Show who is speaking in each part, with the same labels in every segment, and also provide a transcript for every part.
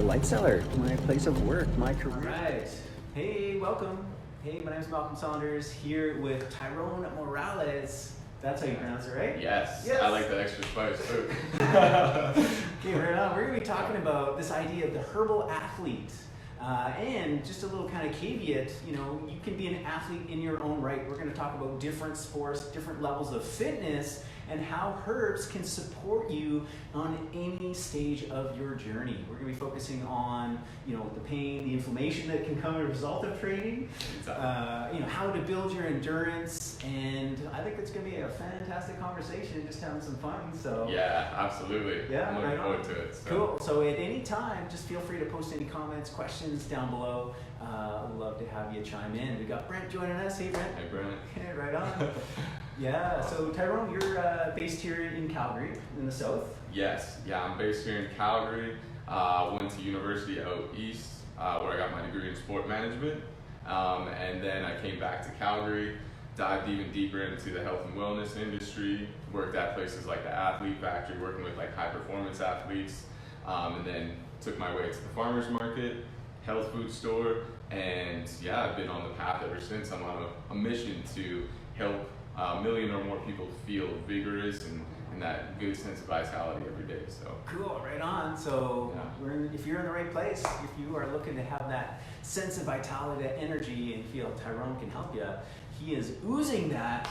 Speaker 1: light cellar, my place of work, my career.
Speaker 2: All right. Hey, welcome. Hey, my name is Saunders here with Tyrone Morales. That's how you pronounce it, right?
Speaker 3: Yes. I like the extra spice too.
Speaker 2: Okay, right on. We're going to be talking about this idea of the herbal athlete. And just a little kind of caveat, you can be an athlete in your own right. We're going to talk about different sports, different levels of fitness, and how herbs can support you on any stage of your journey. We're going to be focusing on, the pain, the inflammation that can come as a result of training, how to build your endurance, and I think it's going to be a fantastic conversation, just having some fun. So
Speaker 3: yeah, absolutely.
Speaker 2: Yeah,
Speaker 3: I'm looking forward to it. So.
Speaker 2: Cool. So at any time, just feel free to post any comments, questions down below. I'd love to have you chime in. We got Brent joining us. Hey, Brent.
Speaker 3: Hey, Brent.
Speaker 2: Okay, right on. Yeah. So Tyrone, you're based here in Calgary, in the south.
Speaker 3: Yes. Yeah, I'm based here in Calgary. Went to university out east, where I got my degree in sport management, and then I came back to Calgary, dived even deeper into the health and wellness industry. Worked at places like the Athlete Factory, working with like high performance athletes, and then took my way to the farmers market, health food store, and yeah, I've been on the path ever since. I'm on a mission to help a million or more people feel vigorous and that good sense of vitality every day. So
Speaker 2: cool, right on. So if you're in the right place, if you are looking to have that sense of vitality, that energy, and feel Tyrone can help you, he is oozing that.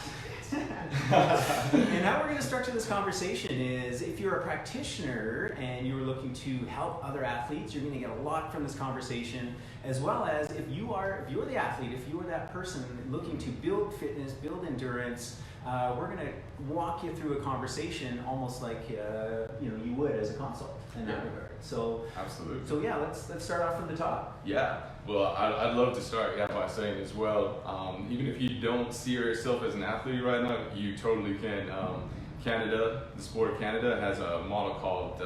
Speaker 2: And how we're going to structure this conversation is, if you're a practitioner and you're looking to help other athletes, you're going to get a lot from this conversation, as well as if you're the athlete, if you are that person looking to build fitness, build endurance, we're going to walk you through a conversation almost like you would as a consult in that regard. So
Speaker 3: absolutely.
Speaker 2: So yeah, let's start off from the top.
Speaker 3: Yeah. Well, I'd love to start by saying as well, even if you don't see yourself as an athlete right now, you totally can. Canada, the Sport Canada has a model called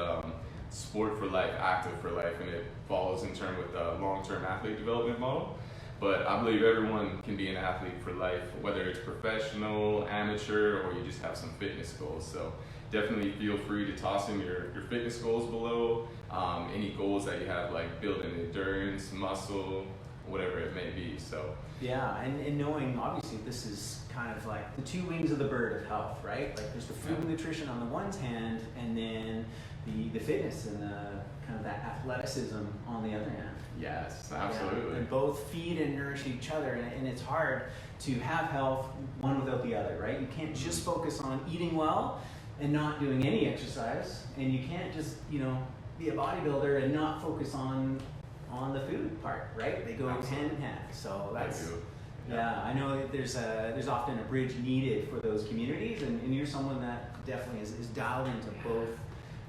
Speaker 3: Sport for Life, Active for Life, and it follows in turn with the long-term athlete development model. But I believe everyone can be an athlete for life, whether it's professional, amateur, or you just have some fitness goals. So definitely feel free to toss in your fitness goals below, any goals that you have, like building endurance, muscle, whatever it may be. So
Speaker 2: yeah, and knowing obviously this is kind of like the two wings of the bird of health, right? Like there's the food and nutrition on the one hand, and then the fitness and the kind of that athleticism on the other hand.
Speaker 3: Yes, absolutely.
Speaker 2: Yeah, and both feed and nourish each other, and it's hard to have health one without the other, right? You can't just focus on eating well and not doing any exercise, and you can't just be a bodybuilder and not focus on the food part, right? They go hand in hand. So that's I know that there's often a bridge needed for those communities, and you're someone that definitely is dialed into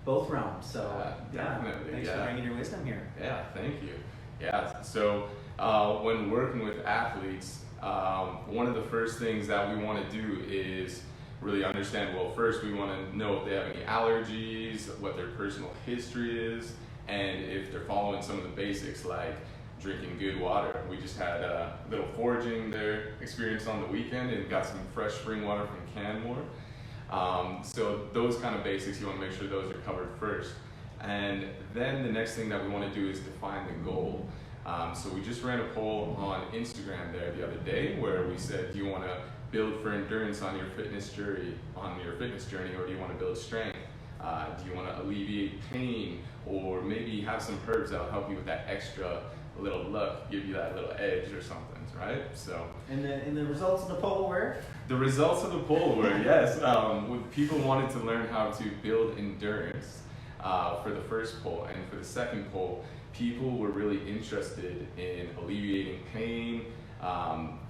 Speaker 2: both realms. So
Speaker 3: definitely.
Speaker 2: Thanks for bringing your wisdom here.
Speaker 3: Yeah, thank you. Yeah, so when working with athletes, one of the first things that we want to do is really understand, well, first we want to know if they have any allergies, what their personal history is, and if they're following some of the basics like drinking good water. We just had a little foraging there experience on the weekend and got some fresh spring water from Canmore. So those kind of basics, you want to make sure those are covered first. And then the next thing that we want to do is define the goal. So we just ran a poll on Instagram there the other day where we said, do you want to build for endurance on your fitness journey, or do you want to build strength? Do you want to alleviate pain, or maybe have some herbs that'll help you with that extra little luck, give you that little edge or something, right? So.
Speaker 2: And the results of the poll were?
Speaker 3: The results of the poll were, yes, people wanted to learn how to build endurance for the first poll, and for the second poll, people were really interested in alleviating pain,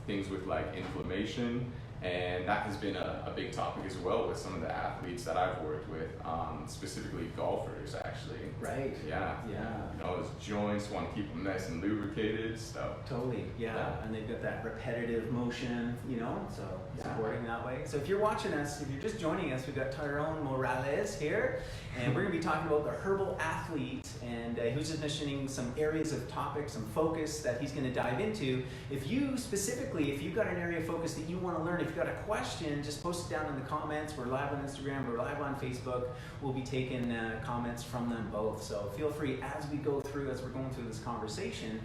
Speaker 3: things with like inflammation, and that has been a big topic as well with some of the athletes that I've worked with, specifically golfers actually.
Speaker 2: Right.
Speaker 3: Yeah. Those joints, want to keep them nice and lubricated, so.
Speaker 2: Totally, yeah. And they've got that repetitive motion, so supporting that way. So if you're watching us, if you're just joining us, we've got Tyrone Morales here, and we're going to be talking about the Herbal Athlete, and who's just mentioning some areas of topics, some focus that he's going to dive into. If you've got an area of focus that you want to learn, if you've got a question, just post it down in the comments. We're live on Instagram, we're live on Facebook. We'll be taking comments from them both. So feel free as we're going through this conversation,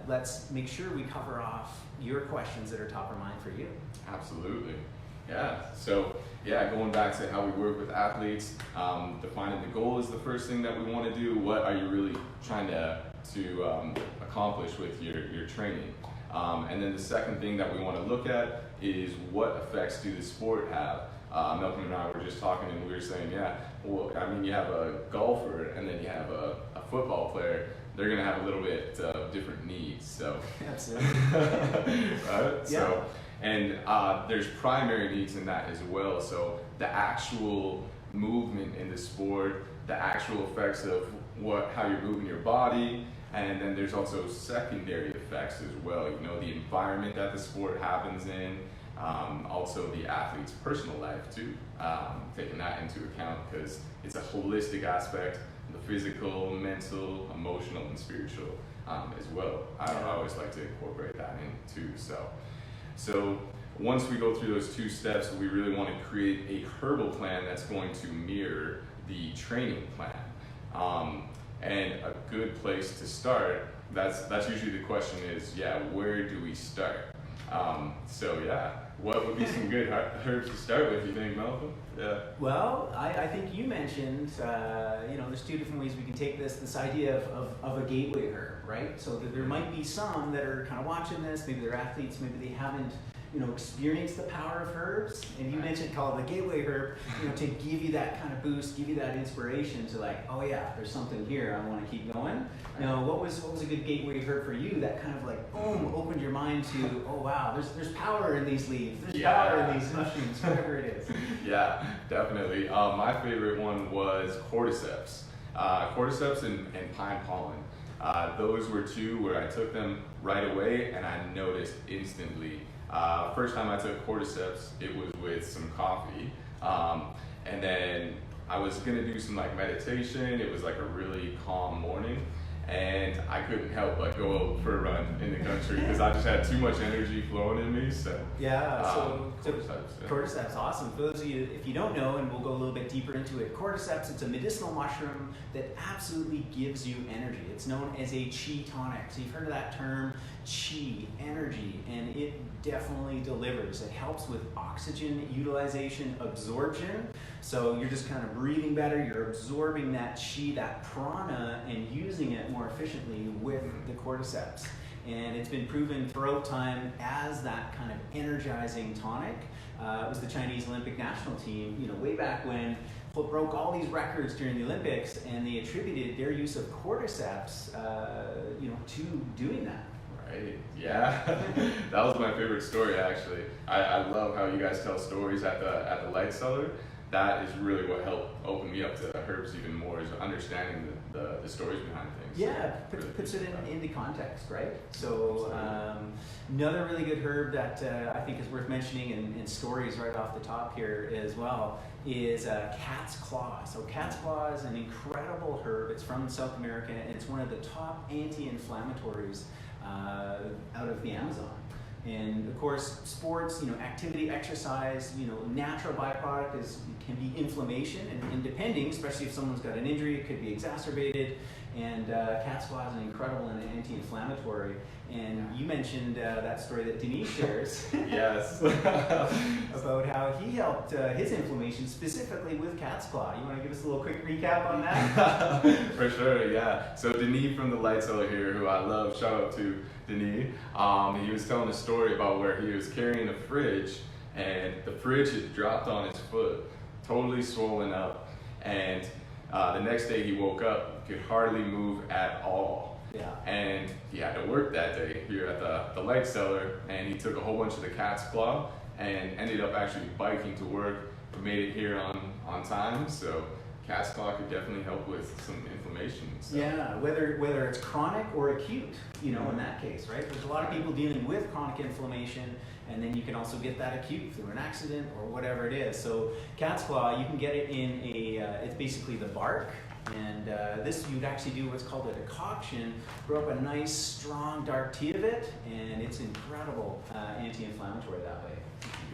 Speaker 2: let's make sure we cover off your questions that are top of mind for you.
Speaker 3: Absolutely. Yeah. So going back to how we work with athletes, defining the goal is the first thing that we want to do. What are you really trying to accomplish with your training? And then the second thing that we want to look at is what effects do the sport have? Malcolm and I were just talking, and we were saying, you have a golfer and then you have a football player. They're going to have a little bit different needs. So
Speaker 2: absolutely.
Speaker 3: Right?
Speaker 2: Yeah.
Speaker 3: So, and there's primary needs in that as well. So the actual movement in the sport, the actual effects of how you're moving your body, and then there's also secondary effects as well. The environment that the sport happens in, also the athlete's personal life too, taking that into account because it's a holistic aspect, the physical, mental, emotional, and spiritual as well. I always like to incorporate that in too. So once we go through those two steps, we really want to create a herbal plan that's going to mirror the training plan. And a good place to start, that's usually the question is, where do we start? What would be some good herbs to start with, you think, Malcolm? Yeah.
Speaker 2: Well, I think you mentioned, there's two different ways we can take this idea of a gateway herb, right? So that there might be some that are kind of watching this, maybe they're athletes, maybe they haven't, experienced the power of herbs. And you mentioned call it a gateway herb, to give you that kind of boost, give you that inspiration to like, oh yeah, there's something here, I want to keep going. What was a good gateway herb for you that kind of like, boom, opened your mind to, oh wow, there's power in these leaves, there's power in these mushrooms, whatever it is.
Speaker 3: Yeah, definitely. My favorite one was cordyceps. Cordyceps and pine pollen. Those were two where I took them right away and I noticed instantly. First time I took cordyceps, it was with some coffee. And then I was gonna do some meditation. It was like a really calm morning. And I couldn't help but go out for a run in the country because I just had too much energy flowing in me. So
Speaker 2: cordyceps, awesome. For those of you, if you don't know, and we'll go a little bit deeper into it, cordyceps, it's a medicinal mushroom that absolutely gives you energy. It's known as a chi tonic. So you've heard of that term, chi, energy, and it definitely delivers. It helps with oxygen utilization, absorption. So you're just kind of breathing better, you're absorbing that chi, that prana, and using it more efficiently with the cordyceps. And it's been proven throughout time as that kind of energizing tonic. It was the Chinese Olympic national team, way back when, broke all these records during the Olympics, and they attributed their use of cordyceps, to doing that.
Speaker 3: Right. Yeah, that was my favorite story actually. I love how you guys tell stories at the light cellar. That is really what helped open me up to herbs even more, is understanding the stories behind things.
Speaker 2: Yeah, puts it into context, right? So another really good herb that I think is worth mentioning in stories right off the top here as well is cat's claw. So cat's claw is an incredible herb. It's from South America, and it's one of the top anti-inflammatories out of the Amazon. And of course, sports, activity, exercise, natural byproduct can be inflammation, and depending, especially if someone's got an injury, it could be exacerbated. And cat's claw is an incredible and anti-inflammatory. And you mentioned that story that Denise shares.
Speaker 3: Yes.
Speaker 2: About how he helped his inflammation specifically with cat's claw. You want to give us a little quick recap on that?
Speaker 3: For sure, yeah. So Denis from the Light Cellar here, who I love, shout out to Denis. He was telling a story about where he was carrying a fridge, and the fridge had dropped on his foot, totally swollen up. And the next day he woke up, could hardly move at all.
Speaker 2: Yeah.
Speaker 3: And he had to work that day here at the Light Cellar, and he took a whole bunch of the cat's claw and ended up actually biking to work, but made it here on time. So cat's claw could definitely help with some inflammation. So.
Speaker 2: Yeah, whether it's chronic or acute, in that case, right? There's a lot of people dealing with chronic inflammation, and then you can also get that acute through an accident or whatever it is. So cat's claw, you can get it in it's basically the bark. And this, you'd actually do what's called a decoction, brew up a nice, strong, dark tea of it, and it's incredible anti-inflammatory that way.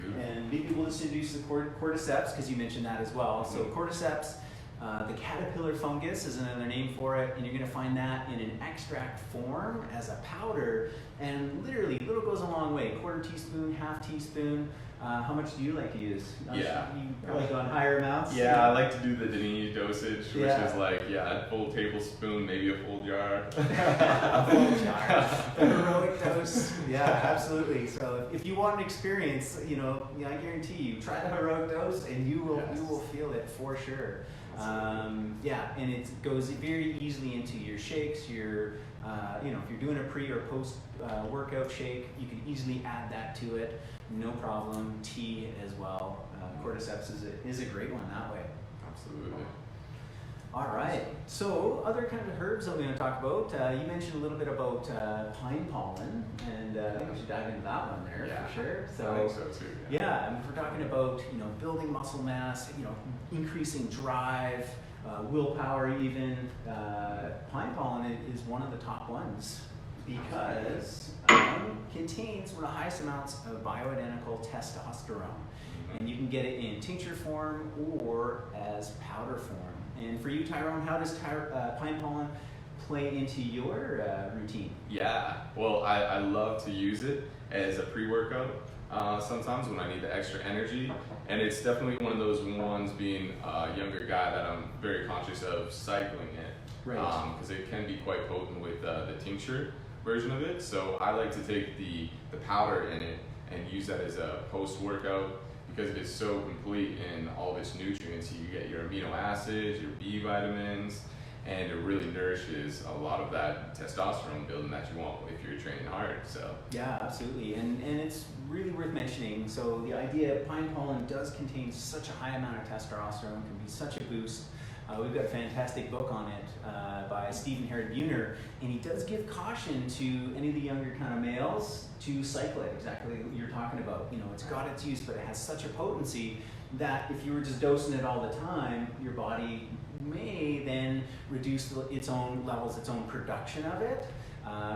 Speaker 2: And maybe we'll just introduce the cordyceps because you mentioned that as well. So cordyceps, the caterpillar fungus is another name for it, and you're going to find that in an extract form as a powder, and literally little goes a long way. Quarter teaspoon, half teaspoon. How much do you like to use?
Speaker 3: Yeah.
Speaker 2: You probably go on higher amounts?
Speaker 3: Yeah, I like to do the Denis dosage, which
Speaker 2: Yeah.
Speaker 3: is like, a full tablespoon, maybe a full jar.
Speaker 2: A full jar. The heroic dose. Yeah, absolutely. So if you want an experience, I guarantee you, try the heroic dose and you will feel it for sure. And it goes very easily into your shakes, your if you're doing a pre or post workout shake, you can easily add that to it, no problem. Tea as well. Cordyceps is a great one that way.
Speaker 3: Absolutely.
Speaker 2: All right. So other kind of herbs that we're going to talk about. You mentioned a little bit about pine pollen, and I think we should dive into that one there for sure.
Speaker 3: So, I think so too.
Speaker 2: Yeah, and if we're talking about building muscle mass, increasing drive, willpower, even pine pollen is one of the top ones because contains one of the highest amounts of bioidentical testosterone, and you can get it in tincture form or as powder form. And for you, Tyrone, how does pine pollen play into your routine?
Speaker 3: Yeah, well, I love to use it as a pre-workout sometimes when I need the extra energy. And it's definitely one of those ones, being a younger guy, that I'm very conscious of cycling it.
Speaker 2: Right.
Speaker 3: Because it can be quite potent with the tincture version of it. So I like to take the powder in it and use that as a post-workout, because it is so complete in all of its nutrients. You get your amino acids, your B vitamins, and it really nourishes a lot of that testosterone building that you want if you're training hard. So
Speaker 2: yeah, absolutely, and it's really worth mentioning. So the idea of pine pollen does contain such a high amount of testosterone, can be such a boost. We've got a fantastic book on it by Stephen Buhner, and he does give caution to any of the younger kind of males to cycle it, exactly what you're talking about. It's got its use, but it has such a potency that if you were just dosing it all the time, your body may then reduce its own levels, its own production of it.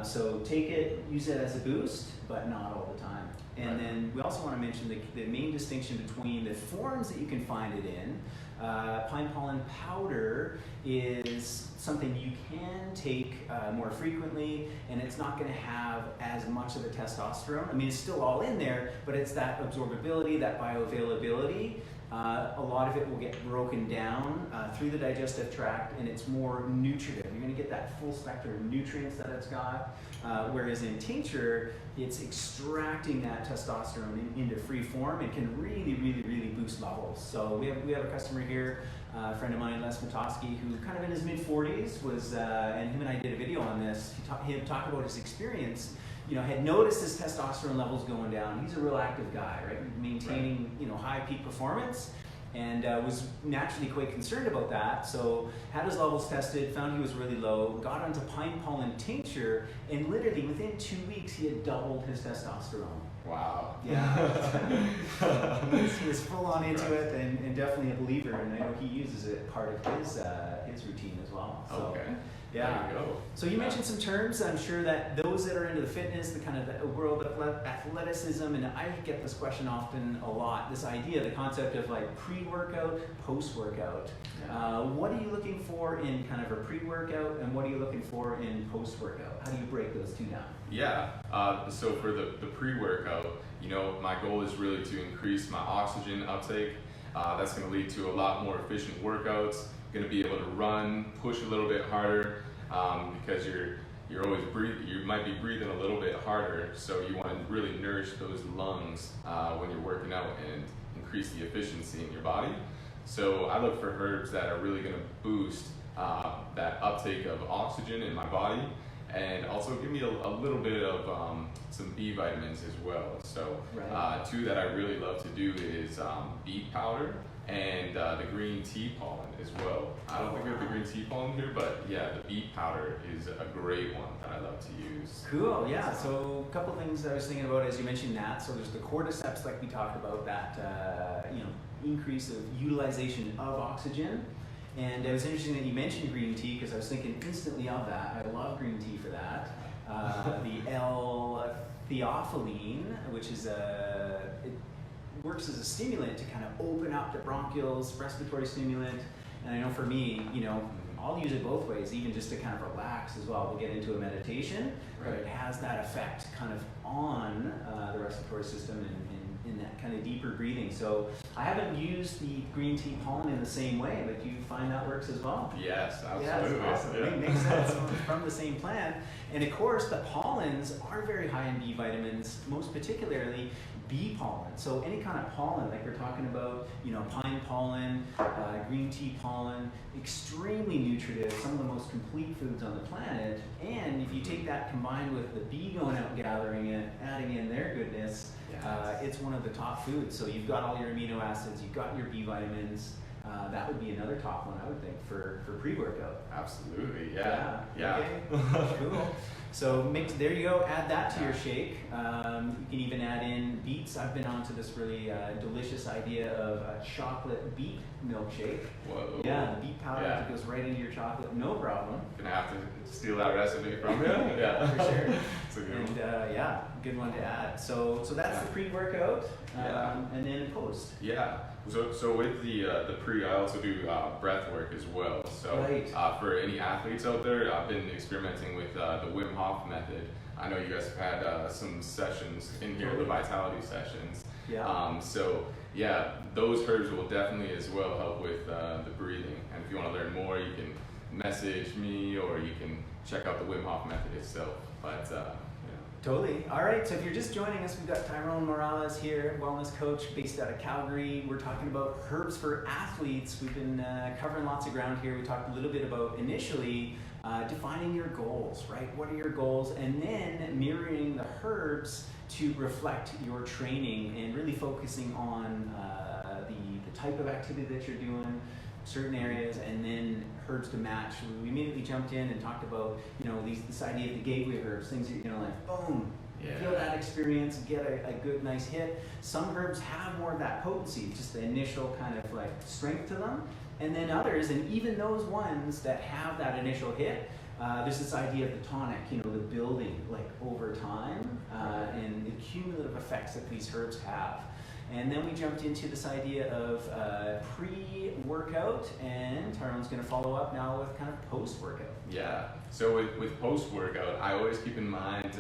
Speaker 2: So take it, use it as a boost, but not all the time. And then we also want to mention the main distinction between the forms that you can find it in. Pine pollen powder is something you can take more frequently, and it's not going to have as much of the testosterone. I mean, it's still all in there, but it's that absorbability, that bioavailability. A lot of it will get broken down through the digestive tract, and it's more nutritive. You're going to get that full spectrum of nutrients that it's got. Whereas in tincture, it's extracting that testosterone into free form and can really, really, really boost levels. So we have a customer here, a friend of mine, Les Matosky, who kind of in his mid-40s was, and him and I did a video on this. He talked about his experience. Had noticed his testosterone levels going down. He's a real active guy, right? Maintaining, high peak performance, and was naturally quite concerned about that. So had his levels tested, found he was really low, got onto pine pollen tincture, and literally within 2 weeks he had doubled his testosterone.
Speaker 3: wow.
Speaker 2: Yeah. He was full on into it, and definitely a believer, and I know he uses it part of his routine as well. So,
Speaker 3: Okay.
Speaker 2: yeah.
Speaker 3: There you go.
Speaker 2: So you mentioned some terms. I'm sure that those that are into the fitness, the kind of the world of athleticism, and I get this question often a lot, this idea, the concept of like pre-workout, post-workout.
Speaker 3: Yeah.
Speaker 2: What are you looking for in kind of a pre-workout, and what are you looking for in post-workout? How do you break those two down?
Speaker 3: Yeah, so for the pre-workout, my goal is really to increase my oxygen uptake. That's going to lead to a lot more efficient workouts. Going to be able to run, push a little bit harder, because you're always you might be breathing a little bit harder. So you want to really nourish those lungs when you're working out and increase the efficiency in your body. So I look for herbs that are really going to boost that uptake of oxygen in my body, and also give me a little bit of some B vitamins as well. So two that I really love to do is beet powder and the green tea pollen as well. I don't think we have the green tea pollen here, but yeah, the beet powder is a great one that I love to use.
Speaker 2: Cool, yeah. So a couple things I was thinking about as you mentioned that. So there's the cordyceps, like we talked about, that increase of utilization of oxygen. And it was interesting that you mentioned green tea, because I was thinking instantly of that. I love green tea for that. The L-theophylline, which is works as a stimulant to kind of open up the bronchioles, respiratory stimulant. And I know for me, you know, I'll use it both ways, even just to kind of relax as well. We'll get into a meditation, but it has that effect kind of on the respiratory system and in that kind of deeper breathing. So I haven't used the green tea pollen in the same way, but do you find that works as well?
Speaker 3: Yes, absolutely.
Speaker 2: Yeah, that's awesome.
Speaker 3: Yeah.
Speaker 2: It makes sense from the same plant. And of course, the pollens are very high in B vitamins, most particularly bee pollen. So any kind of pollen, like we're talking about, you know, pine pollen, green tea pollen, extremely nutritive, some of the most complete foods on the planet. And if you take that combined with the bee going out gathering it, adding in their goodness, it's one of the top foods. So you've got all your amino acids, you've got your B vitamins. That would be another top one, I would think, for pre-workout.
Speaker 3: Absolutely, yeah.
Speaker 2: Okay. Cool. So there you go, add that to your shake. You can even add in beets. I've been onto this really delicious idea of a chocolate beet milkshake.
Speaker 3: Whoa.
Speaker 2: Yeah, the beet powder that goes right into your chocolate, no problem.
Speaker 3: Gonna have to steal that recipe from you.
Speaker 2: Yeah, for sure.
Speaker 3: It's a good one.
Speaker 2: And good one to add. So that's the pre-workout, and then post.
Speaker 3: Yeah. So with the pre, I also do breath work as well. So for any athletes out there, I've been experimenting with the Wim Hof method. I know you guys have had some sessions in here, the vitality sessions.
Speaker 2: Yeah.
Speaker 3: So yeah, those herbs will definitely as well help with the breathing. And if you want to learn more, you can message me or you can check out the Wim Hof method itself. But
Speaker 2: Totally. All right, so if you're just joining us, we've got Tyrone Morales here, wellness coach based out of Calgary. We're talking about herbs for athletes. We've been covering lots of ground here. We talked a little bit about initially defining your goals, right? What are your goals? And then mirroring the herbs to reflect your training and really focusing on the type of activity that you're doing, certain areas, and then herbs to match. We immediately jumped in and talked about, you know, this idea of the gateway herbs, things that, you know, like boom, feel that experience, get a good, nice hit. Some herbs have more of that potency, just the initial kind of like strength to them. And then others, and even those ones that have that initial hit, there's this idea of the tonic, you know, the building like over time, and the cumulative effects that these herbs have. And then we jumped into this idea of pre-workout, and Tyrone's going to follow up now with kind of post-workout.
Speaker 3: Yeah. So with post-workout, I always keep in mind,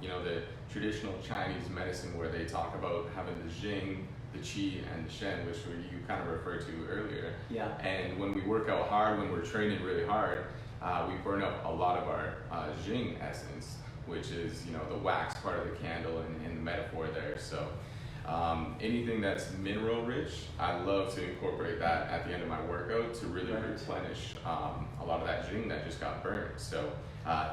Speaker 3: you know, the traditional Chinese medicine where they talk about having the Jing, the Qi, and the Shen, which you kind of referred to earlier.
Speaker 2: Yeah. And
Speaker 3: when we work out hard, when we're training really hard, we burn up a lot of our Jing essence, which is, you know, the wax part of the candle in the metaphor there. So anything that's mineral rich, I love to incorporate that at the end of my workout to really replenish a lot of that Jing that just got burnt. So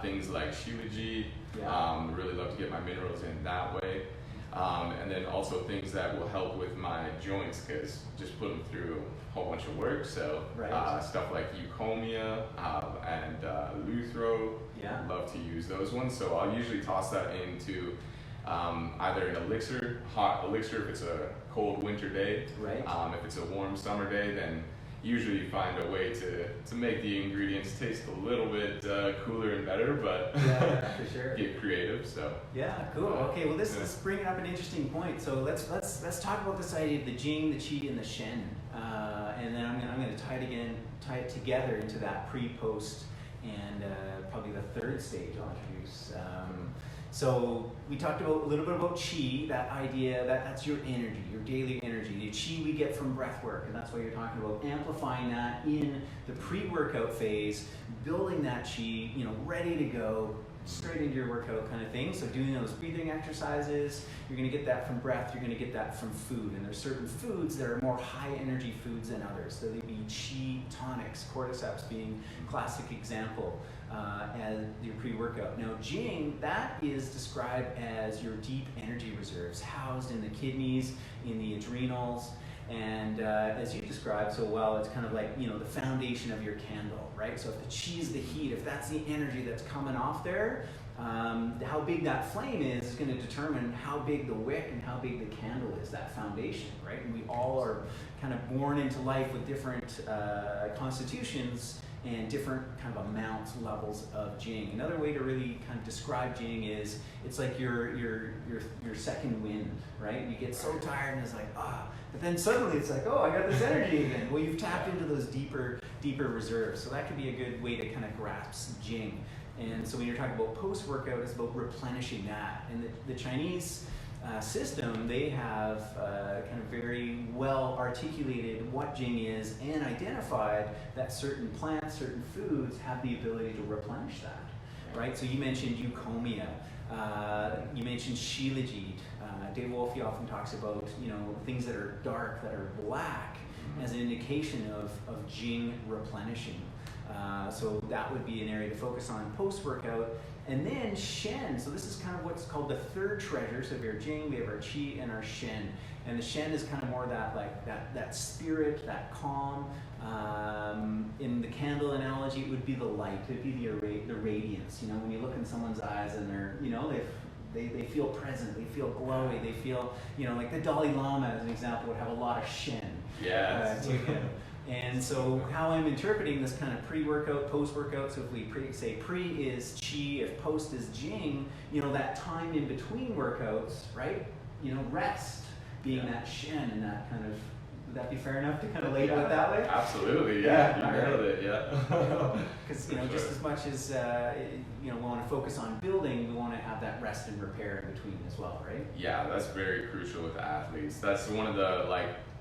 Speaker 3: things like Shivaji, really love to get my minerals in that way. And then also things that will help with my joints, because just put them through a whole bunch of work. So stuff like eucomia and luthro, love to use those ones. So I'll usually toss that into either an elixir, hot elixir if it's a cold winter day. If it's a warm summer day, then usually you find a way to make the ingredients taste a little bit cooler and better, but
Speaker 2: for sure.
Speaker 3: Get creative. So
Speaker 2: cool. Okay, well this is bringing up an interesting point. So let's talk about this idea of the Jing, the Qi, and the Shen, and then I'm going to tie it together into that pre-post, and probably the third stage I'll introduce. So we talked a little bit about Qi, that idea that's your energy, your daily energy. The Qi we get from breath work, and that's why you're talking about amplifying that in the pre-workout phase, building that Qi, you know, ready to go, straight into your workout kind of thing. So doing those breathing exercises, you're going to get that from breath, you're going to get that from food. And there's certain foods that are more high energy foods than others. So they'd be Qi tonics, cordyceps being a classic example. As your pre-workout. Now, Jing, that is described as your deep energy reserves, housed in the kidneys, in the adrenals, and as you described so well, it's kind of like, you know, the foundation of your candle, right? So if the Qi is the heat, if that's the energy that's coming off there, how big that flame is going to determine how big the wick and how big the candle is, that foundation, right? And we all are kind of born into life with different constitutions, and different kind of amounts, levels of Jing. Another way to really kind of describe Jing is it's like your second wind, right? You get so tired and it's like, but then suddenly it's like, I got this energy again. Well, you've tapped into those deeper reserves. So that could be a good way to kind of grasp Jing. And so when you're talking about post-workout, it's about replenishing that. And the Chinese system, they have kind of very well articulated what Jing is and identified that certain plants, certain foods have the ability to replenish that, right? So you mentioned eucomia, you mentioned shilajit. Dave Wolfe often talks about, things that are dark, that are black, as an indication of Jing replenishing. So that would be an area to focus on post-workout. And then Shen, so this is kind of what's called the third treasure. So we have our Jing, we have our Qi, and our Shen. And the Shen is kind of more that spirit, that calm. In the candle analogy, it would be the light, it would be the radiance. When you look in someone's eyes and they're, they feel present, they feel glowy, they feel, like the Dalai Lama, as an example, would have a lot of Shen.
Speaker 3: Yes.
Speaker 2: To him. And so how I'm interpreting this kind of pre-workout, post-workout, so if we say pre is Qi, if post is Jing, that time in between workouts, right? Rest being that Shen and that kind of, would that be fair enough to kind of label it that way?
Speaker 3: Absolutely, yeah. You nailed it, yeah.
Speaker 2: Because, just as much as, we want to focus on building, we want to have that rest and repair in between as well, right?
Speaker 3: Yeah, that's very crucial with athletes. That's one of the,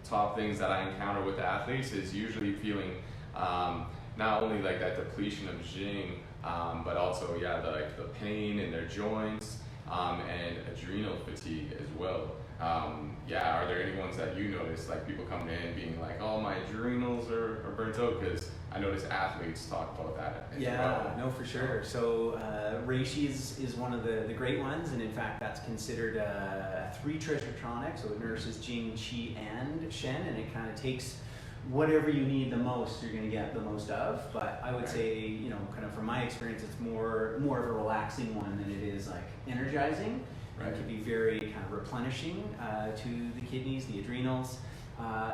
Speaker 3: top things that I encounter with athletes is usually feeling not only that depletion of Jing, but also the pain in their joints and adrenal fatigue as well. Are there any ones that you notice, people coming in being like, oh, my adrenals are burnt out? Because I notice athletes talk about that as well.
Speaker 2: No, for sure. So reishi is one of the great ones, and in fact that's considered a 3 treasure tonic. So it nourishes Jing, Qi, and Shen, and it kind of takes whatever you need the most, you're going to get the most of. But I would say, kind of from my experience, it's more of a relaxing one than it is energizing. Right. It can be very kind of replenishing to the kidneys, the adrenals,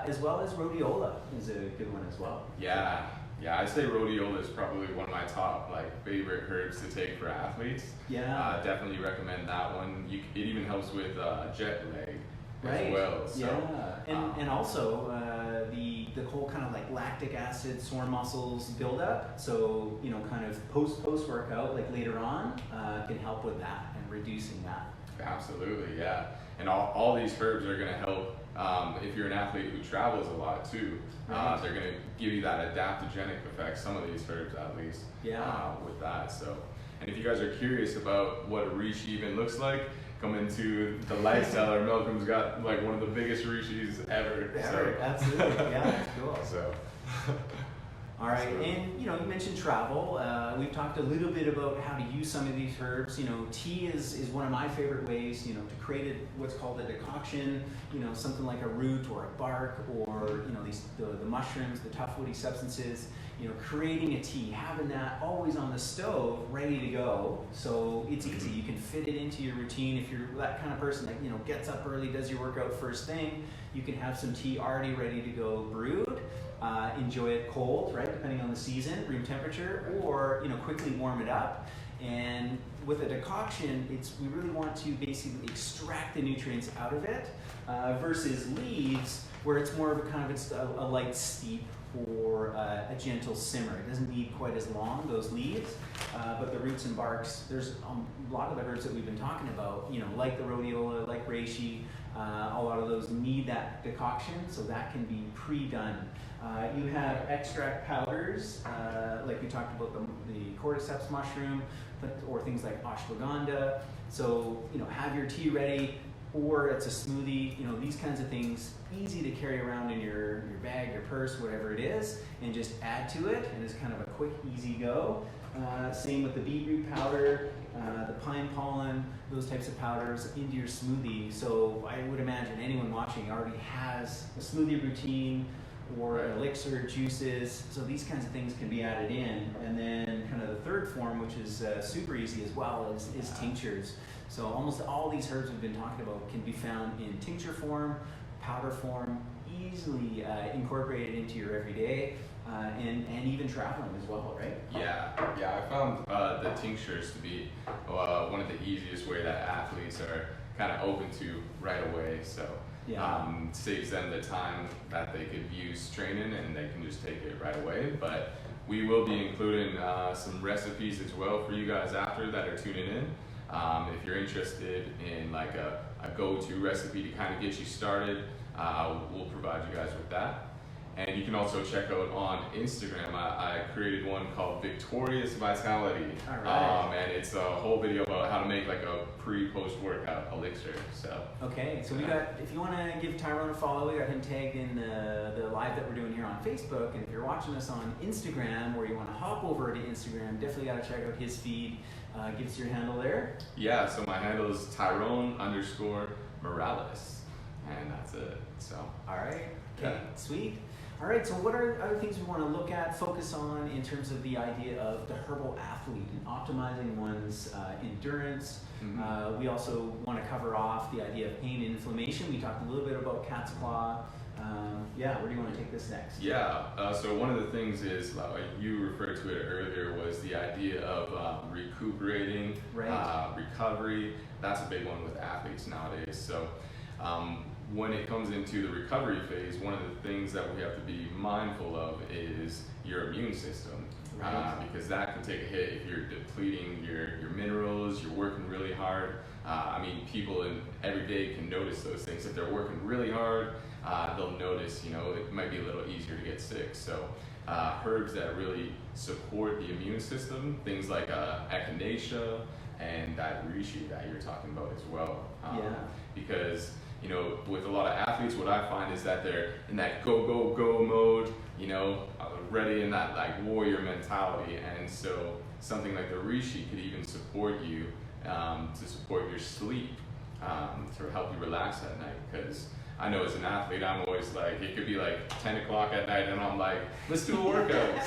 Speaker 2: as well as rhodiola is a good one as well.
Speaker 3: Yeah, I'd say rhodiola is probably one of my top favorite herbs to take for athletes. Yeah, definitely recommend that one. It even helps with jet lag as well. So,
Speaker 2: and also the whole kind of lactic acid, sore muscles buildup. So kind of post workout, later on, can help with that and reducing that.
Speaker 3: Absolutely, yeah. And all these herbs are going to help if you're an athlete who travels a lot too. Right. They're going to give you that adaptogenic effect, some of these herbs at least, with that. So, and if you guys are curious about what reishi even looks like, come into the light cellar. Malcolm's got one of the biggest reishis ever.
Speaker 2: So. Absolutely, that's cool.
Speaker 3: So.
Speaker 2: All right, and you mentioned travel. We've talked a little bit about how to use some of these herbs. Tea is one of my favorite ways. To create what's called a decoction. Something like a root or a bark, or the mushrooms, the tough woody substances. Creating a tea, having that always on the stove, ready to go. So it's easy. You can fit it into your routine. If you're that kind of person that gets up early, does your workout first thing, you can have some tea already ready to go brewed. Enjoy it cold, right, depending on the season, room temperature, or quickly warm it up. And with a decoction, we really want to basically extract the nutrients out of it, versus leaves, where it's more of a light steep or a gentle simmer. It doesn't need quite as long, those leaves, but the roots and barks, there's a lot of the herbs that we've been talking about, like the rhodiola, like reishi, a lot of those need that decoction, so that can be pre-done. You have extract powders, like we talked about the cordyceps mushroom, or things like ashwagandha. So, have your tea ready, or it's a smoothie, these kinds of things, easy to carry around in your bag, your purse, whatever it is, and just add to it, and it's kind of a quick, easy go. Same with the beetroot powder, the pine pollen, those types of powders into your smoothie. So I would imagine anyone watching already has a smoothie routine, or an elixir, juices, so these kinds of things can be added in. And then kind of the third form, which is super easy as well, is tinctures. So almost all these herbs we've been talking about can be found in tincture form, powder form, easily incorporate it into your everyday and even traveling as well, right?
Speaker 3: Yeah, I found the tinctures to be one of the easiest way that athletes are kind of open to right away. So saves them the time that they could use training, and they can just take it right away. But we will be including some recipes as well for you guys after that are tuning in. If you're interested in like a go-to recipe to kind of get you started, we'll provide you guys with that. And you can also check out on Instagram. I created one called Victorious Vitality.
Speaker 2: All right.
Speaker 3: And it's a whole video about how to make like a pre-post workout elixir. So
Speaker 2: okay, so we got, if you want to give Tyrone a follow, we got him tagged in the live that we're doing here on Facebook. And if you're watching us on Instagram, or you want to hop over to Instagram, definitely got to check out his feed. Give us your handle there.
Speaker 3: Yeah, so my handle is Tyrone_Morales. And that's it. So
Speaker 2: all right. Okay, sweet. All right, so what are other things we want to look at, focus on in terms of the idea of the herbal athlete and optimizing one's endurance? We also want to cover off the idea of pain and inflammation. We talked a little bit about cat's claw. Where do you want to take this next?
Speaker 3: So one of the things is, you referred to it earlier, was the idea of recuperating, recovery. That's a big one with athletes nowadays. So when it comes into the recovery phase, one of the things that we have to be mindful of is your immune system. Because that can take a hit if you're depleting your minerals, you're working really hard. People every day can notice those things. If they're working really hard, they'll notice, it might be a little easier to get sick. So herbs that really support the immune system, things like echinacea and that reishi that you're talking about as well. Because with a lot of athletes, what I find is that they're in that go mode, ready in that like warrior mentality. And so something like the reishi could even support you to support your sleep, to help you relax at night. Because I know as an athlete, I'm always like, it could be like 10 o'clock at night and I'm like, let's do a workout.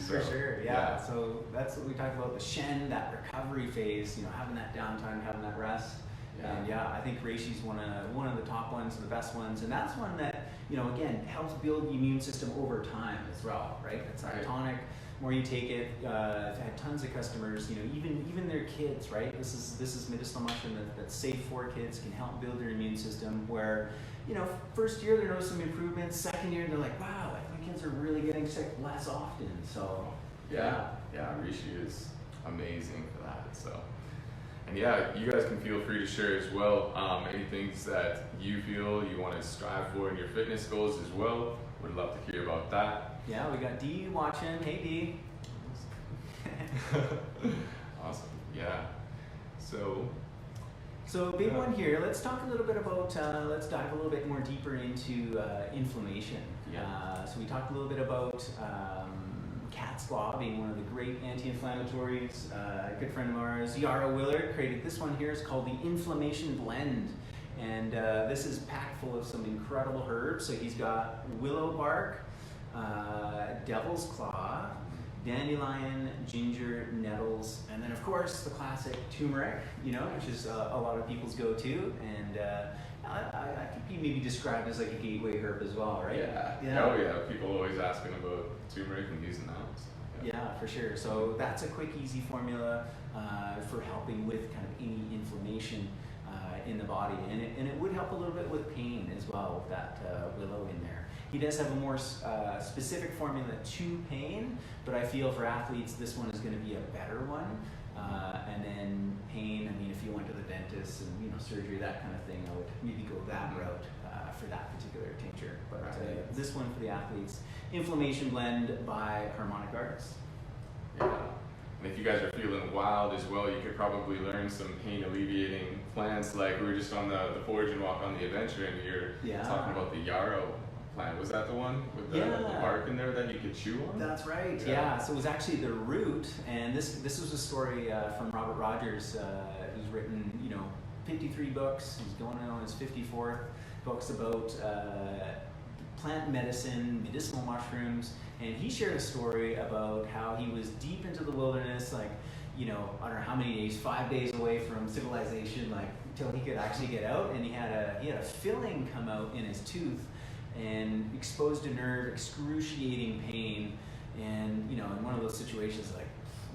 Speaker 2: For sure, yeah. So that's what we talked about, the Shen, that recovery phase, having that downtime, having that rest. And I think reishi's one of the top ones, the best ones, and that's one that again helps build the immune system over time as well, right? It's like a tonic. The more you take it, I've had tons of customers, even their kids, right? This is medicinal mushroom that's safe for kids, can help build their immune system. Where first year they notice some improvements, second year they're like, wow, my kids are really getting sick less often. So
Speaker 3: reishi is amazing for that. So. And you guys can feel free to share as well any things that you feel you want to strive for in your fitness goals as well. Would love to hear about that.
Speaker 2: Yeah, we got Dee watching. Hey, Dee.
Speaker 3: Awesome. Yeah. So
Speaker 2: a big one here. Let's talk a little bit about, let's dive a little bit more deeper into inflammation. So we talked a little bit about cat's claw being one of the great anti-inflammatories. A good friend of ours, Yara Willard, created this one here. It's called the Inflammation Blend. And this is packed full of some incredible herbs. So he's got willow bark, devil's claw, dandelion, ginger, nettles, and then of course the classic turmeric, which is a lot of people's go-to. And I could be maybe described as like a gateway herb as well, right?
Speaker 3: Oh yeah, people always asking about turmeric and using that.
Speaker 2: Yeah, for sure. So that's a quick, easy formula for helping with kind of any inflammation in the body, and it would help a little bit with pain as well with that willow in there. He does have a more specific formula to pain, but I feel for athletes this one is going to be a better one. And then pain, if you went to the dentist and surgery, that kind of thing, I would maybe go that route for that particular tincture. But this one for the athletes, Inflammation Blend by Harmonic Arts.
Speaker 3: Yeah. And if you guys are feeling wild as well, you could probably learn some pain alleviating plants. Like we were just on the forage and walk on the adventure, and you're talking about the yarrow plant. Was that the one with the bark in there that you could chew on?
Speaker 2: That's right. Yeah. So it was actually the root, and this was a story from Robert Rogers, who's written 53 books. He's going on his 54th books about plant medicine, medicinal mushrooms, and he shared a story about how he was deep into the wilderness, like I don't know how many days, 5 days away from civilization, like until he could actually get out, and he had a filling come out in his tooth and exposed a nerve, excruciating pain, and in one of those situations, like,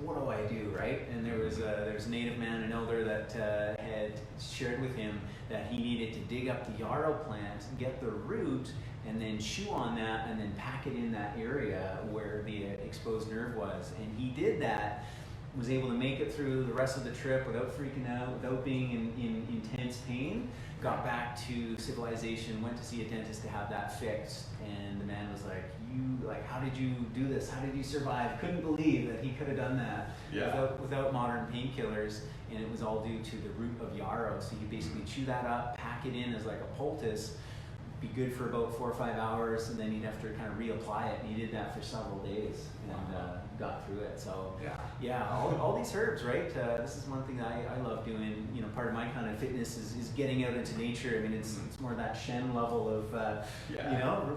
Speaker 2: what do I do, right? And there was a native man, an elder, that had shared with him that he needed to dig up the yarrow plant, get the root, and then chew on that, and then pack it in that area where the exposed nerve was. And he did that, was able to make it through the rest of the trip without freaking out, without being in intense pain, got back to civilization, went to see a dentist to have that fixed, and the man was like, how did you do this? How did you survive? Couldn't believe that he could have done that without modern painkillers, and it was all due to the root of yarrow. So you basically chew that up, pack it in as like a poultice, be good for about 4 or 5 hours, and then you'd have to kind of reapply it. And he did that for several days and got through it. So all these herbs, right? This is one thing that I love doing. Part of my kind of fitness is getting out into nature. I mean, it's more that Shen level of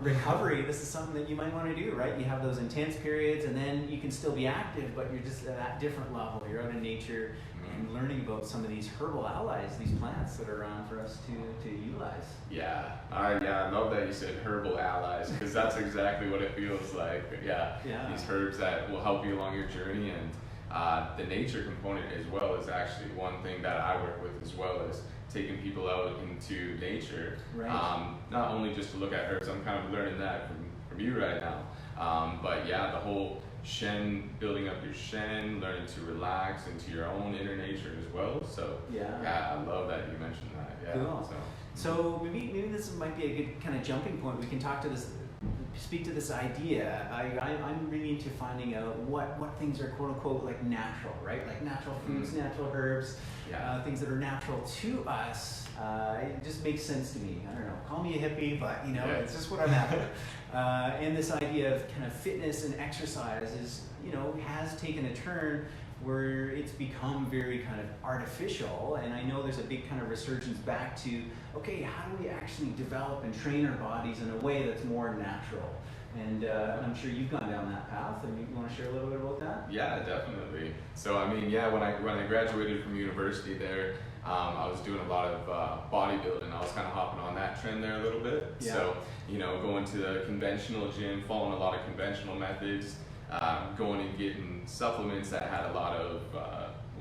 Speaker 2: recovery. This is something that you might want to do, right? You have those intense periods, and then you can still be active, but you're just at that different level. You're out in nature and learning about some of these herbal allies, these plants that are around for us to utilize.
Speaker 3: I love that you said herbal allies, because that's exactly what it feels like. These herbs that will help you along your journey, and the nature component as well is actually one thing that I work with as well, as taking people out into nature.
Speaker 2: Right.
Speaker 3: Not only just to look at herbs, I'm kind of learning that from you right now, but the whole Shen, building up your Shen, learning to relax into your own inner nature as well. So I love that you mentioned that.
Speaker 2: Cool. So maybe this might be a good kind of jumping point. We can speak to this idea. I'm really into finding out what things are quote unquote like natural, right? Like natural foods, natural herbs, things that are natural to us. It just makes sense to me. I don't know. Call me a hippie, but it's just what I'm after. And this idea of kind of fitness and exercise has taken a turn where it's become very kind of artificial, and I know there's a big kind of resurgence back to, okay, how do we actually develop and train our bodies in a way that's more natural? And I'm sure you've gone down that path, and you want to share a little bit about that?
Speaker 3: Yeah, definitely. So I mean, when I graduated from university there, I was doing a lot of bodybuilding. I was kind of hopping on that trend there a little bit.
Speaker 2: Yeah.
Speaker 3: So going to the conventional gym, following a lot of conventional methods, going and getting supplements that had a lot of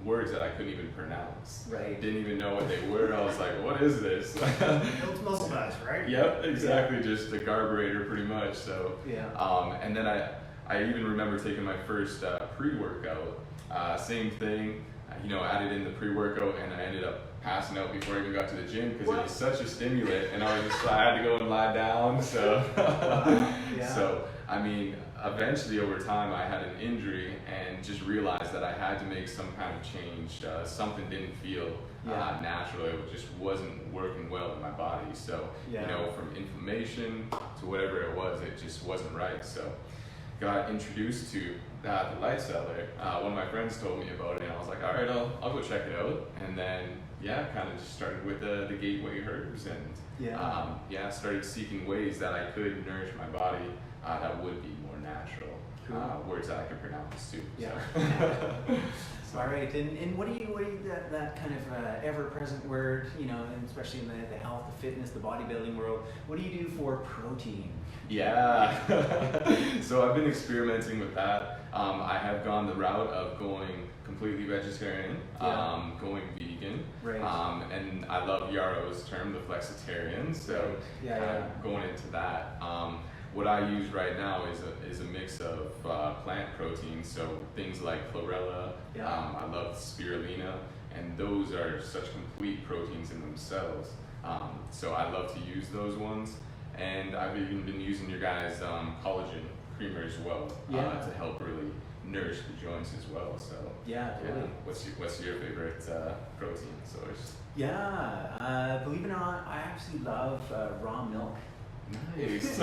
Speaker 3: words that I couldn't even pronounce.
Speaker 2: Right.
Speaker 3: Didn't even know what they were. I was like, what is this?
Speaker 2: Builds muscle mass, right?
Speaker 3: Yep, exactly. Just a carburetor pretty much. So and then I even remember taking my first pre-workout. Same thing. Added in the pre-workout, and I ended up passing out before I even got to the gym because it was such a stimulant, and I had to go and lie down. So, so I mean, eventually over time, I had an injury and just realized that I had to make some kind of change. Something didn't feel natural. It just wasn't working well in my body. So, from inflammation to whatever it was, it just wasn't right. So, got introduced to the light cellar. One of my friends told me about it, and I was like, all right, I'll go check it out. And then kind of just started with the gateway herbs, and started seeking ways that I could nourish my body that would be more natural.
Speaker 2: Cool.
Speaker 3: Words that I can pronounce too.
Speaker 2: Yeah.
Speaker 3: So.
Speaker 2: All right, and what do you that kind of ever-present word, and especially in the health, the fitness, the bodybuilding world, what do you do for protein?
Speaker 3: Yeah, so I've been experimenting with that. I have gone the route of going completely vegetarian, going vegan,
Speaker 2: right.
Speaker 3: And I love Yarrow's term, the flexitarian, so going into that. What I use right now is a mix of plant proteins, so things like chlorella, I love spirulina, and those are such complete proteins in themselves. So I love to use those ones, and I've even been using your guys' collagen creamer as well to help really nourish the joints as well. So
Speaker 2: totally.
Speaker 3: What's your favorite protein source?
Speaker 2: Believe it or not, I actually love raw milk.
Speaker 3: Nice.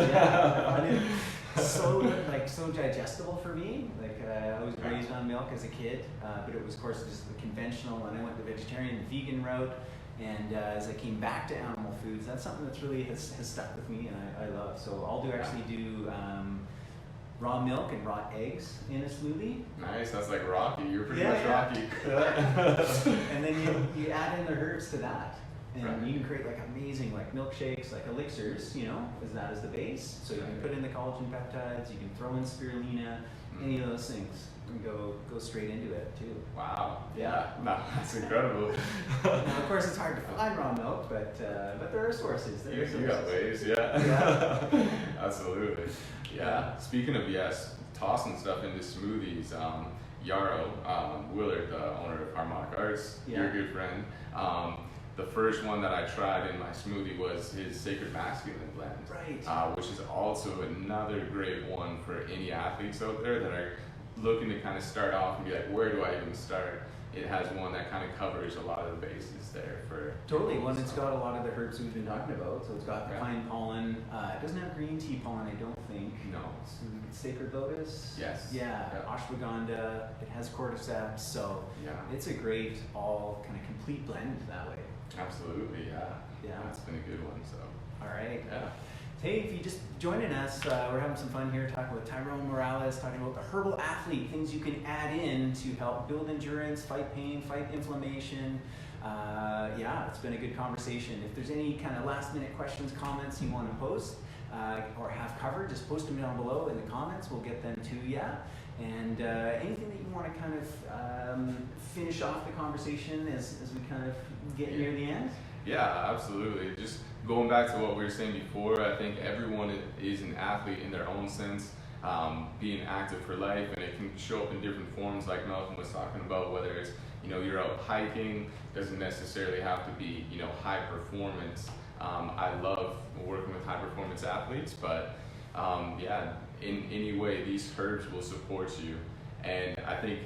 Speaker 2: So digestible for me. I was raised on milk as a kid, but it was of course just the conventional, and I went the vegetarian, the vegan route. And as I came back to animal foods, that's something that's really has stuck with me, and I love. So I'll do raw milk and raw eggs in a smoothie.
Speaker 3: Nice, that's like Rocky. You're pretty much Rocky.
Speaker 2: And then you add in the herbs to that. And
Speaker 3: Right.
Speaker 2: you can create like amazing like milkshakes, like elixirs, you know, as that is the base. So you can put in the collagen peptides, you can throw in spirulina, any of those things, and go straight into it too.
Speaker 3: Wow. Yeah. No, that's incredible.
Speaker 2: Now, of course, it's hard to find raw milk, but there are sources.
Speaker 3: You got ways, yeah.
Speaker 2: Yeah.
Speaker 3: Absolutely. Yeah. Speaking of tossing stuff into smoothies, Yarrow Willard, the owner of Harmonic Arts,
Speaker 2: Yeah.
Speaker 3: your good friend. The first one that I tried in my smoothie was his Sacred Masculine blend,
Speaker 2: Right.
Speaker 3: which is also another great one for any athletes out there that are looking to kind of start off and be like, where do I even start? It has one that kind of covers a lot of the bases there for
Speaker 2: Totally. One, it's got a lot of the herbs we've been talking about. So it's got the
Speaker 3: Yeah.
Speaker 2: pine pollen. It doesn't have green tea pollen, I don't think.
Speaker 3: No.
Speaker 2: Sacred lotus.
Speaker 3: Yes.
Speaker 2: Yeah.
Speaker 3: Yeah.
Speaker 2: Ashwagandha. It has cordyceps. So
Speaker 3: Yeah.
Speaker 2: it's a great, all kind of complete blend that way.
Speaker 3: Absolutely, yeah.
Speaker 2: Yeah.
Speaker 3: It's been a good one, so.
Speaker 2: All right.
Speaker 3: Yeah.
Speaker 2: Hey, if you just joining us, we're having some fun here talking with Tyrone Morales, talking about the Herbal Athlete, things you can add in to help build endurance, fight pain, fight inflammation. Yeah, it's been a good conversation. If there's any kind of last minute questions, comments you want to post or have covered, just post them down below in the comments. We'll get them to you. And anything that you want to kind of finish off the conversation as we kind of get near the end?
Speaker 3: Yeah, absolutely. Just going back to what we were saying before, I think everyone is an athlete in their own sense, being active for life, and it can show up in different forms like Malcolm was talking about, whether it's, you're out hiking, doesn't necessarily have to be, high performance. I love working with high performance athletes, but yeah, in any way, these herbs will support you. And I think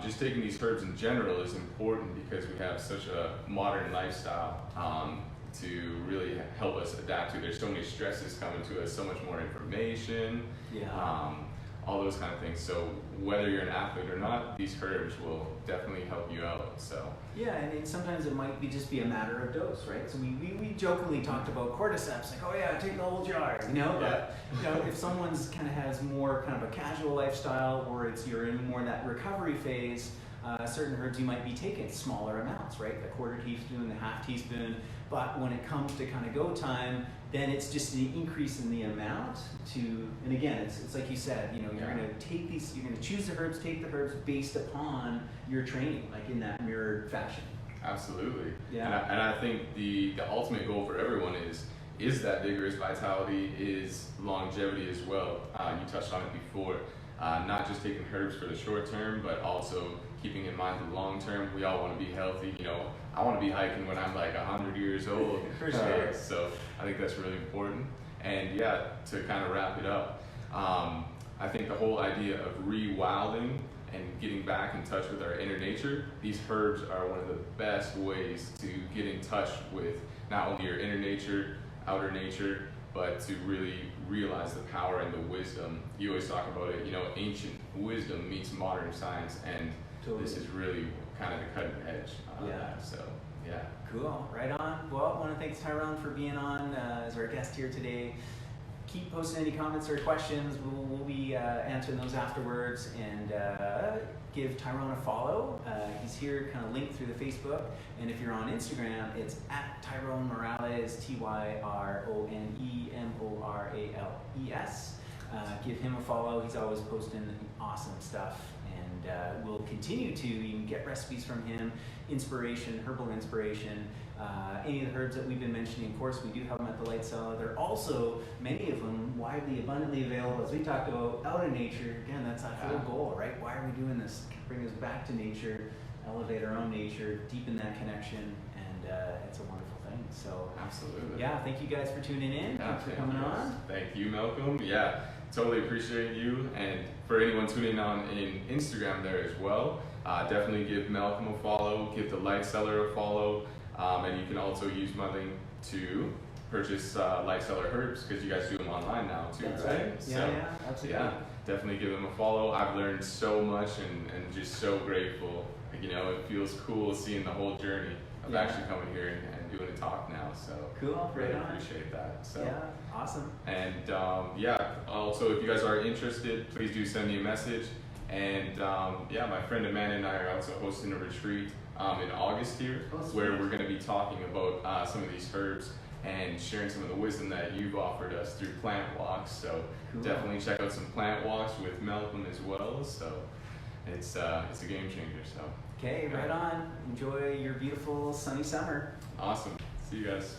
Speaker 3: just taking these herbs in general is important because we have such a modern lifestyle to really help us adapt to. There's so many stresses coming to us, so much more information, all those kind of things. So whether you're an athlete or not, these herbs will definitely help you out. So
Speaker 2: yeah, and sometimes it might just be a matter of dose, right? So we jokingly talked about cordyceps, like, oh yeah, take the whole jar, But if someone's kind of has more kind of a casual lifestyle, or you're in more that recovery phase, certain herbs you might be taking smaller amounts, right? The quarter teaspoon, the half teaspoon. But when it comes to kind of go time, then it's just an increase in the amount and again, it's like you said, you're going to take these, you're going to choose the herbs, take the herbs based upon your training, like in that mirrored fashion.
Speaker 3: Absolutely.
Speaker 2: Yeah.
Speaker 3: And I think the ultimate goal for everyone is that vigorous vitality, is longevity as well. You touched on it before. Not just taking herbs for the short term, but also keeping in mind the long term. We all want to be healthy. I want to be hiking when I'm like 100 years old.
Speaker 2: For sure.
Speaker 3: So I think that's really important. And yeah, to kind of wrap it up, I think the whole idea of rewilding and getting back in touch with our inner nature, these herbs are one of the best ways to get in touch with not only your inner nature, outer nature, but to really realize the power and the wisdom. You always talk about it, ancient wisdom meets modern science, and this is really kind of the cutting edge on that. So, yeah.
Speaker 2: Cool, right on. Well, I want to thank Tyrone for being on as our guest here today. Keep posting any comments or questions. We'll be answering those afterwards, and give Tyrone a follow. He's here kind of linked through the Facebook, and if you're on Instagram, it's at Tyrone Morales, TYRONEMORALES. Give him a follow. He's always posting awesome stuff, and we'll continue to. You can get recipes from him, inspiration, herbal inspiration. Any of the herbs that we've been mentioning, of course, we do have them at the Light Cellar. They're also, many of them, widely, abundantly available. As we talked about, out in nature. Again, that's our whole goal, right? Why are we doing this? Bring us back to nature, elevate our own nature, deepen that connection, and it's a wonderful thing. So,
Speaker 3: absolutely.
Speaker 2: Yeah, thank you guys for tuning in. Thanks for coming on.
Speaker 3: Thank you, Malcolm. Yeah, totally appreciate you. And for anyone tuning on in Instagram there as well, definitely give Malcolm a follow, give the Light Cellar a follow. And you can also use my link to purchase Light Cellar herbs, because you guys do them online now too,
Speaker 2: That's
Speaker 3: right?
Speaker 2: right. Yeah, absolutely.
Speaker 3: Yeah, definitely give them a follow. I've learned so much and just so grateful. It feels cool seeing the whole journey of actually coming here and doing a talk now. So
Speaker 2: cool,
Speaker 3: really
Speaker 2: right on.
Speaker 3: appreciate that. So
Speaker 2: yeah, awesome.
Speaker 3: And also if you guys are interested, please do send me a message. And yeah, my friend Amanda and I are also hosting a retreat in August here,
Speaker 2: Oh, sweet.
Speaker 3: where we're going to be talking about some of these herbs and sharing some of the wisdom that you've offered us through plant walks. So
Speaker 2: Cool.
Speaker 3: definitely check out some plant walks with Malcolm as well. So it's a game changer. So
Speaker 2: Okay, right on. Enjoy your beautiful sunny summer.
Speaker 3: awesome. See you guys.